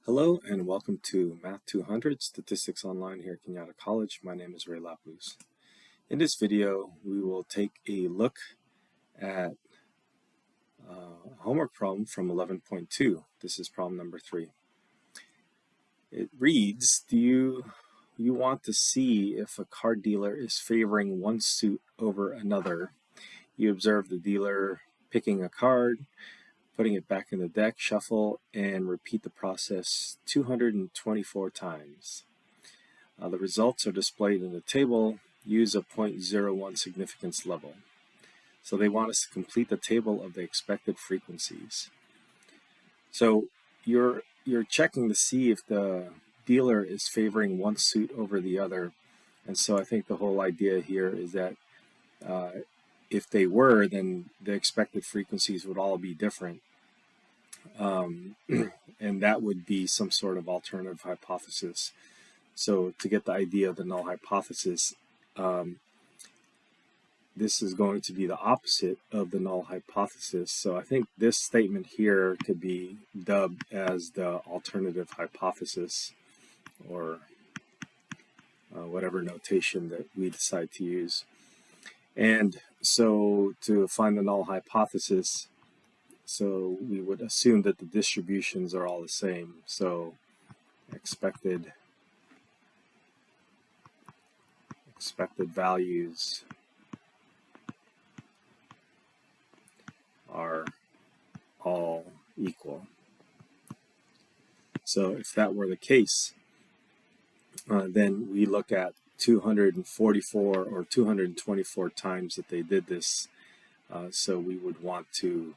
Hello and welcome to Math200 Statistics Online here at Cañada College. My name is Lapuz. In this video, we will take a look at a homework problem from 11.2. This is problem number 3. It reads, do you want to see if a card dealer is favoring one suit over another? You observe the dealer picking a card, putting it back in the deck, shuffle, and repeat the process 224 times. The results are displayed in the table. Use a 0.01 significance level. So they want us to complete the table of the expected frequencies. So you're checking to see if the dealer is favoring one suit over the other. And so I think the whole idea here is that if they were, then the expected frequencies would all be different. And that would be some sort of alternative hypothesis. So to get the idea of the null hypothesis, this is going to be the opposite of the null hypothesis. So I think this statement here could be dubbed as the alternative hypothesis, or whatever notation that we decide to use. And so to find the null hypothesis, so we would assume that the distributions are all the same. So expected values are all equal. So if that were the case, then we look at 244 or 224 times that they did this. So we would want to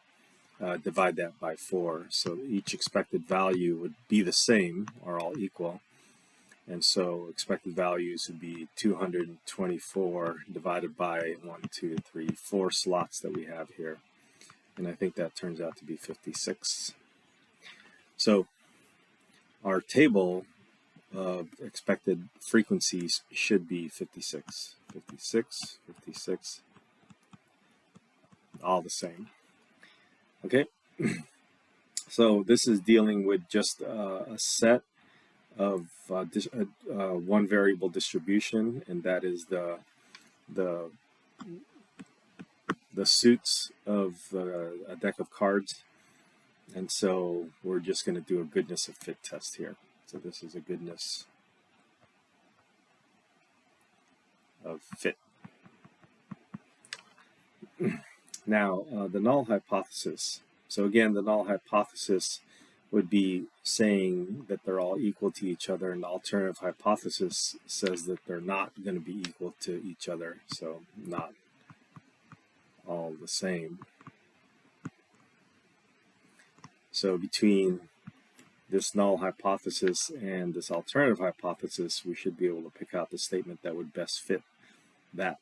divide that by 4. So each expected value would be the same, or all equal. And so expected values would be 224 divided by 4 slots that we have here. And I think that turns out to be 56. So our table of expected frequencies should be 56, 56, 56, all the same. Okay, so this is dealing with just a set of one variable distribution, and that is the suits of a deck of cards. And so we're just going to do a goodness of fit test here. So this is a goodness of fit. Now, the null hypothesis. So again, the null hypothesis would be saying that they're all equal to each other, and the alternative hypothesis says that they're not going to be equal to each other, so not all the same. So between this null hypothesis and this alternative hypothesis, we should be able to pick out the statement that would best fit that.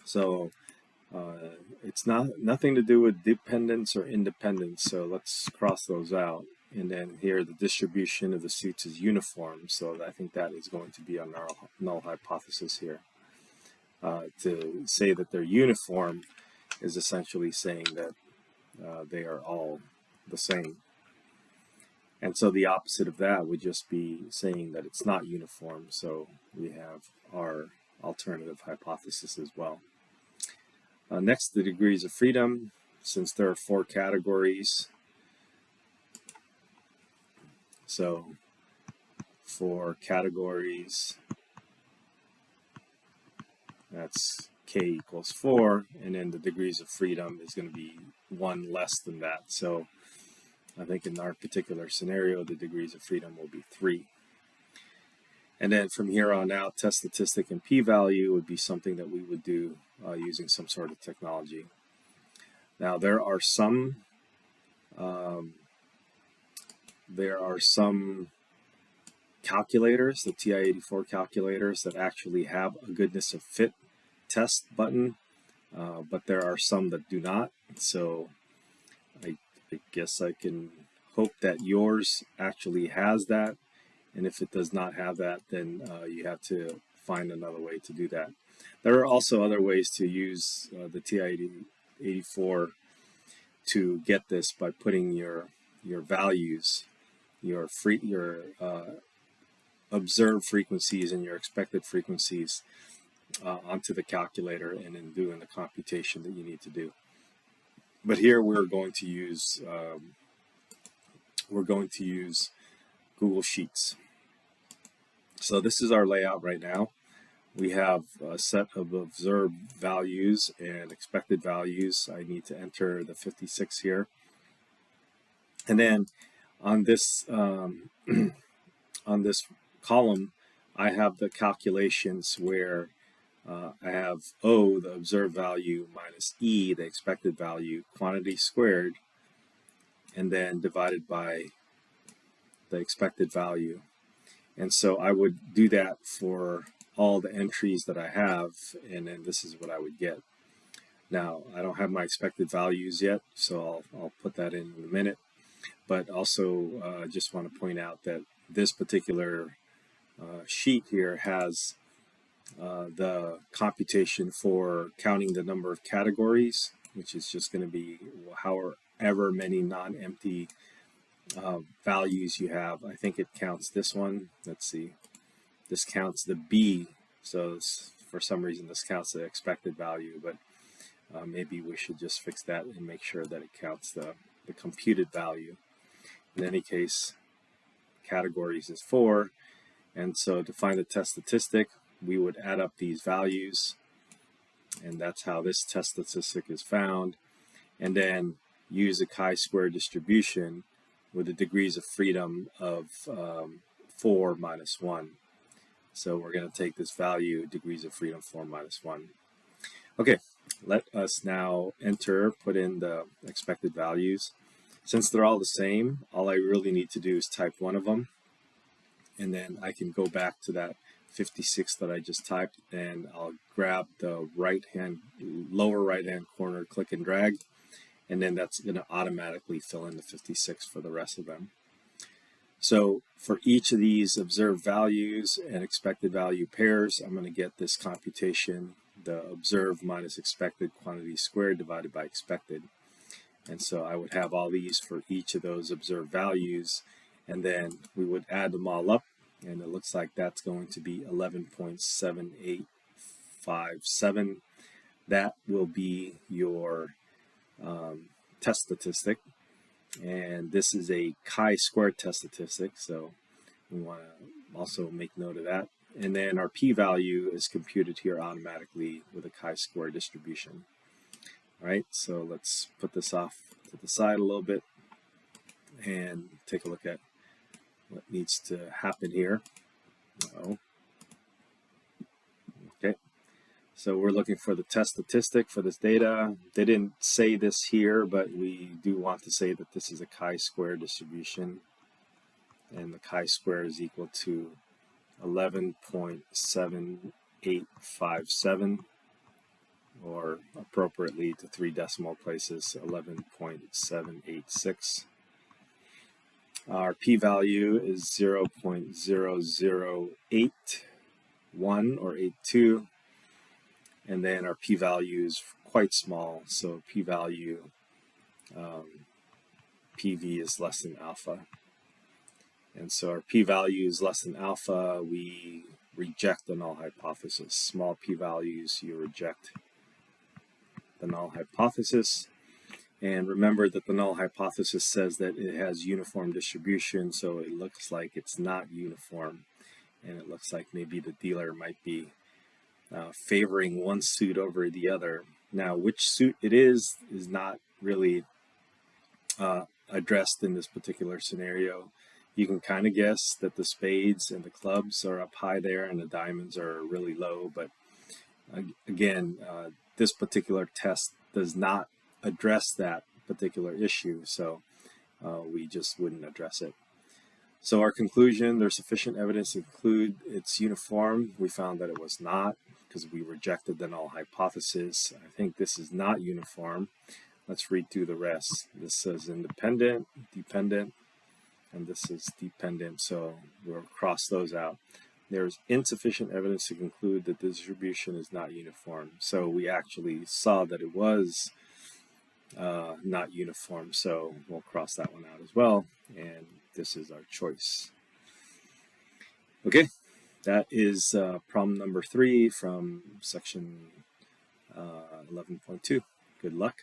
So it's nothing to do with dependence or independence, so let's cross those out. And then here the distribution of the suits is uniform, so I think that is going to be our null hypothesis here. To say that they're uniform is essentially saying that they are all the same. And so the opposite of that would just be saying that it's not uniform, so we have our alternative hypothesis as well. Next, the degrees of freedom. Since there are 4 categories, so 4 categories, that's k equals 4, and then the degrees of freedom is going to be 1 less than that. So I think in our particular scenario, the degrees of freedom will be 3. And then from here on out, test statistic and p-value would be something that we would do using some sort of technology. Now there are some calculators, the TI-84 calculators, that actually have a goodness of fit test button, but there are some that do not. So I guess I can hope that yours actually has that. And if it does not have that, then you have to find another way to do that. There are also other ways to use the TI-84 to get this by putting your values your observed frequencies and your expected frequencies onto the calculator and then doing the computation that you need to do. But here we're going to use Google Sheets. So this is our layout right now. We have a set of observed values and expected values. I need to enter the 56 here. And then on this on this column, I have the calculations where I have O, the observed value, minus E, the expected value, quantity squared, and then divided by the expected value. And so I would do that for all the entries that I have, and then this is what I would get. Now, I don't have my expected values yet, so I'll put that in a minute. But also, just want to point out that this particular sheet here has the computation for counting the number of categories, which is just going to be however many non-empty values you have. I think it counts this one. Let's see. This counts the B, so for some reason this counts the expected value, but maybe we should just fix that and make sure that it counts the computed value. In any case, categories is 4, and so to find the test statistic, we would add up these values, and that's how this test statistic is found, and then use a chi-square distribution with the degrees of freedom of 4 minus 1. So we're going to take this value, degrees of freedom 4 minus 1. Okay, let us now put in the expected values. Since they're all the same, all I really need to do is type one of them, and then I can go back to that 56 that I just typed, and I'll grab the lower right hand corner, click and drag, and then that's going to automatically fill in the 56 for the rest of them. So for each of these observed values and expected value pairs, I'm going to get this computation, the observed minus expected quantity squared divided by expected. And so I would have all these for each of those observed values, and then we would add them all up, and it looks like that's going to be 11.7857. That will be your test statistic, and this is a chi-square test statistic, so we want to also make note of that. And then our p-value is computed here automatically with a chi-square distribution. All right, so let's put this off to the side a little bit and take a look at what needs to happen here. Okay, so we're looking for the test statistic for this data. They didn't say this here, but we do want to say that this is a chi-square distribution, and the chi-square is equal to 11.7857, or appropriately to 3 decimal places, 11.786. Our p-value is 0.0081 or 82, and then our p-value is quite small, so p-value PV is less than alpha. And so our p-value is less than alpha, we reject the null hypothesis. Small p-values, you reject the null hypothesis. And remember that the null hypothesis says that it has uniform distribution, so it looks like it's not uniform, and it looks like maybe the dealer might be favoring one suit over the other. Now, which suit it is not really addressed in this particular scenario. You can kind of guess that the spades and the clubs are up high there and the diamonds are really low, but again, this particular test does not address that particular issue, so we just wouldn't address it. So our conclusion, there's sufficient evidence to conclude it's uniform. We found that it was not because we rejected the null hypothesis. I think this is not uniform. Let's read through the rest. This says independent, dependent, and this is dependent, so we'll cross those out. There's insufficient evidence to conclude that the distribution is not uniform. So we actually saw that it was not uniform, so we'll cross that one out as well. And this is our choice. Okay, that is problem number 3 from section 11.2. Good luck.